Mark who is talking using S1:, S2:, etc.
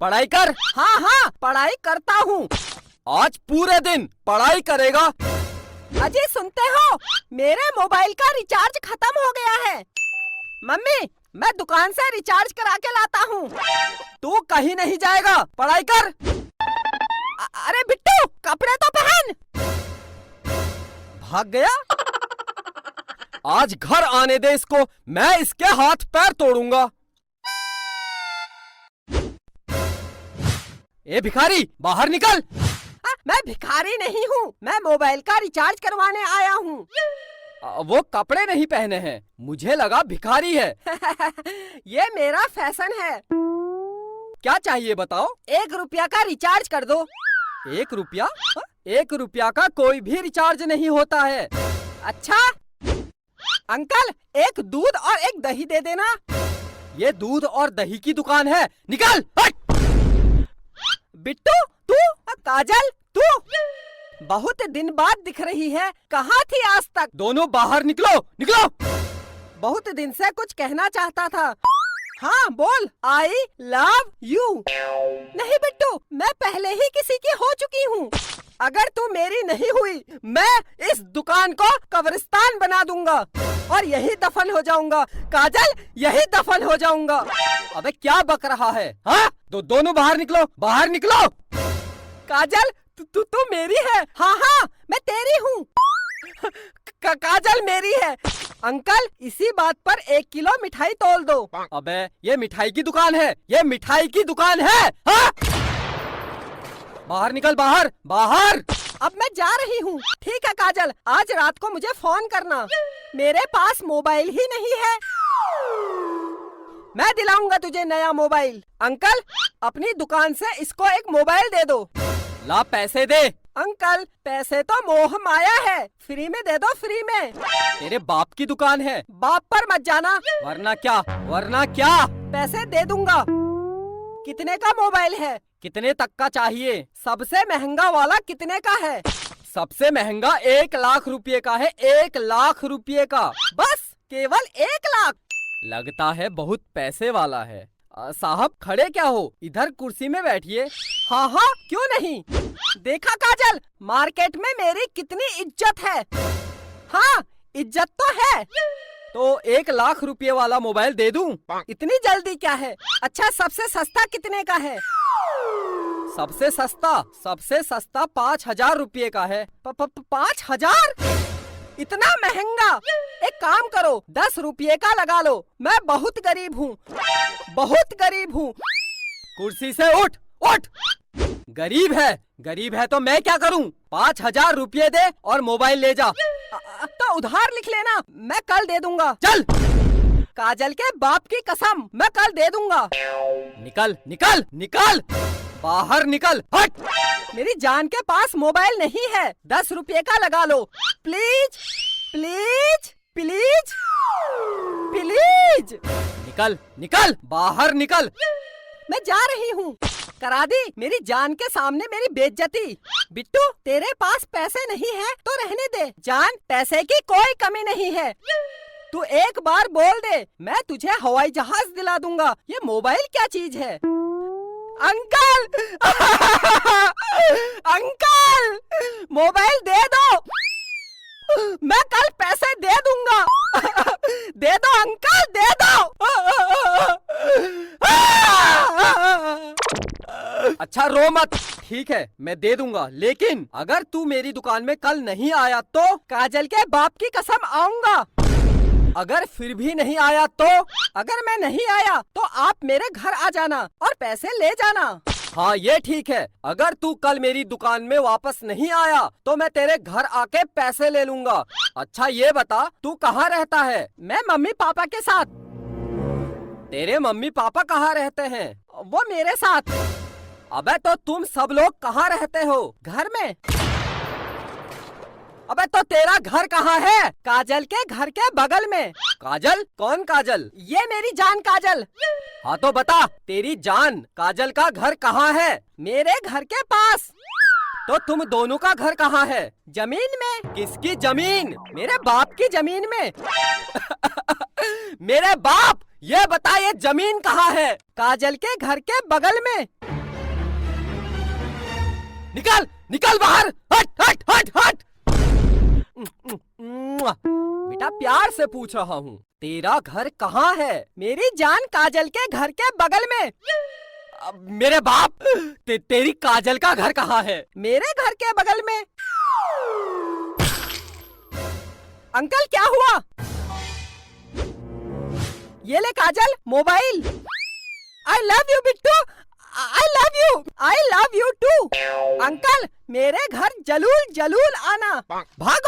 S1: पढ़ाई कर।
S2: हाँ हाँ, पढ़ाई करता हूँ।
S1: आज पूरे दिन पढ़ाई करेगा।
S2: अजी सुनते हो, मेरे मोबाइल का रिचार्ज खत्म हो गया है। मम्मी, मैं दुकान से रिचार्ज करा के लाता हूँ।
S1: तू कहीं नहीं जाएगा, पढ़ाई कर।
S2: अरे बिट्टू, कपड़े तो पहन।
S1: भाग गया। आज घर आने दे इसको, मैं इसके हाथ पैर तोड़ूंगा। ए भिखारी, बाहर निकल।
S2: मैं भिखारी नहीं हूँ, मैं मोबाइल का रिचार्ज करवाने आया हूँ।
S1: वो कपड़े नहीं पहने हैं, मुझे लगा भिखारी है।
S2: ये मेरा फैशन है।
S1: क्या चाहिए बताओ?
S2: 1 रुपया का रिचार्ज कर दो।
S1: 1 रुपया? 1 रुपया का कोई भी रिचार्ज नहीं होता है।
S2: अच्छा अंकल, एक दूध और एक दही दे देना।
S1: ये दूध और दही की दुकान है, निकल।
S2: बिट्टू, तू? काजल, तू? बहुत दिन बाद दिख रही है, कहाँ थी आज तक?
S1: दोनों बाहर निकलो, निकलो।
S2: बहुत दिन से कुछ कहना चाहता था। हाँ बोल। आई लव यू। नहीं बिट्टू, मैं पहले ही किसी की हो चुकी हूँ। अगर तू मेरी नहीं हुई, मैं इस दुकान को कब्रिस्तान बना दूंगा और यही दफन हो जाऊंगा। काजल, यही दफन हो जाऊंगा।
S1: अबे क्या बक रहा है? हाँ, दोनों बाहर निकलो, बाहर निकलो।
S2: काजल, तू मेरी है। हाँ हाँ, मैं तेरी हूँ। काजल मेरी है। अंकल, इसी बात पर 1 किलो मिठाई तोल दो।
S1: अबे ये मिठाई की दुकान है, ये मिठाई की दुकान है। हाँ? बाहर निकल, बाहर बाहर।
S2: अब मैं जा रही हूँ। ठीक है काजल, आज रात को मुझे फोन करना। मेरे पास मोबाइल ही नहीं है। मैं दिलाऊंगा तुझे नया मोबाइल। अंकल, अपनी दुकान से इसको एक मोबाइल दे दो।
S1: ला पैसे दे।
S2: अंकल, पैसे तो मोह माया है, फ्री में दे दो, फ्री में।
S1: तेरे बाप की दुकान है,
S2: बाप पर मत जाना।
S1: वरना क्या, वरना क्या?
S2: पैसे दे दूंगा। कितने का मोबाइल है?
S1: कितने तक का चाहिए?
S2: सबसे महंगा वाला कितने का है?
S1: सबसे महंगा 1 लाख रुपए का है, 1 लाख रुपए का।
S2: बस केवल 1 लाख?
S1: लगता है बहुत पैसे वाला है। साहब खड़े क्या हो, इधर कुर्सी में बैठिए।
S2: हाँ हाँ, क्यों नहीं। देखा काजल, मार्केट में मेरी कितनी इज्जत है। हाँ, इज्जत तो है।
S1: तो 1 लाख रुपए वाला मोबाइल दे दूं?
S2: इतनी जल्दी क्या है? अच्छा, सबसे सस्ता कितने का है?
S1: सबसे सस्ता 5,000 रुपए का है।
S2: 5,000? इतना महंगा? एक काम करो, 10 रुपये का लगा लो। मैं बहुत गरीब हूँ, बहुत गरीब हूँ।
S1: कुर्सी से उठ, उठ। गरीब है तो मैं क्या करूँ? 5,000 रुपये दे और मोबाइल ले जा।
S2: तो उधार लिख लेना, मैं कल दे दूंगा।
S1: चल।
S2: काजल के बाप की कसम, मैं कल दे दूंगा।
S1: निकल निकल निकल, बाहर निकल, हट।
S2: मेरी जान के पास मोबाइल नहीं है, 10 रुपये का लगा लो। Please please please please.
S1: निकल निकल, बाहर निकल।
S2: मैं जा रही हूँ। करा दी मेरी जान के सामने मेरी बेइज्जती। बिट्टू, तेरे पास पैसे नहीं है तो रहने दे। जान, पैसे की कोई कमी नहीं है। तू एक बार बोल दे, मैं तुझे हवाई जहाज दिला दूंगा। ये मोबाइल क्या चीज है? अंकल अंकल, मोबाइल दे दो, मैं कल पैसे दे दूंगा। दे दो अंकल, दे दो।
S1: अच्छा रो मत, ठीक है मैं दे दूंगा, लेकिन अगर तू मेरी दुकान में कल नहीं आया तो?
S2: काजल के बाप की कसम आऊंगा।
S1: अगर फिर भी नहीं आया तो?
S2: अगर मैं नहीं आया तो आप मेरे घर आ जाना और पैसे ले जाना।
S1: हाँ ये ठीक है, अगर तू कल मेरी दुकान में वापस नहीं आया तो मैं तेरे घर आके पैसे ले लूंगा। अच्छा ये बता, तू कहाँ रहता है?
S2: मैं मम्मी पापा के साथ।
S1: तेरे मम्मी पापा कहाँ रहते हैं?
S2: वो मेरे साथ।
S1: अबे तो तुम सब लोग कहाँ रहते हो?
S2: घर में।
S1: अबे तो तेरा घर कहाँ है?
S2: काजल के घर के बगल में।
S1: काजल? कौन काजल?
S2: ये मेरी जान काजल।
S1: हाँ तो बता, तेरी जान काजल का घर कहाँ है?
S2: मेरे घर के पास।
S1: तो तुम दोनों का घर कहाँ है?
S2: जमीन में।
S1: किसकी जमीन?
S2: मेरे बाप की जमीन में।
S1: मेरे बाप? ये बता ये जमीन कहाँ है?
S2: काजल के घर के बगल में।
S1: निकल निकल बाहर, हट हट हट हट। बेटा प्यार से पूछ रहा हूँ, तेरा घर कहाँ है?
S2: मेरी जान काजल के घर के बगल में।
S1: मेरे बाप, तेरी काजल का घर कहाँ है?
S2: मेरे घर के बगल में। अंकल क्या हुआ? ये ले Kajal, mobile. I love you Bittu, I love you, I love you too. Uncle मेरे घर जलूल जलूल आना।
S1: भाग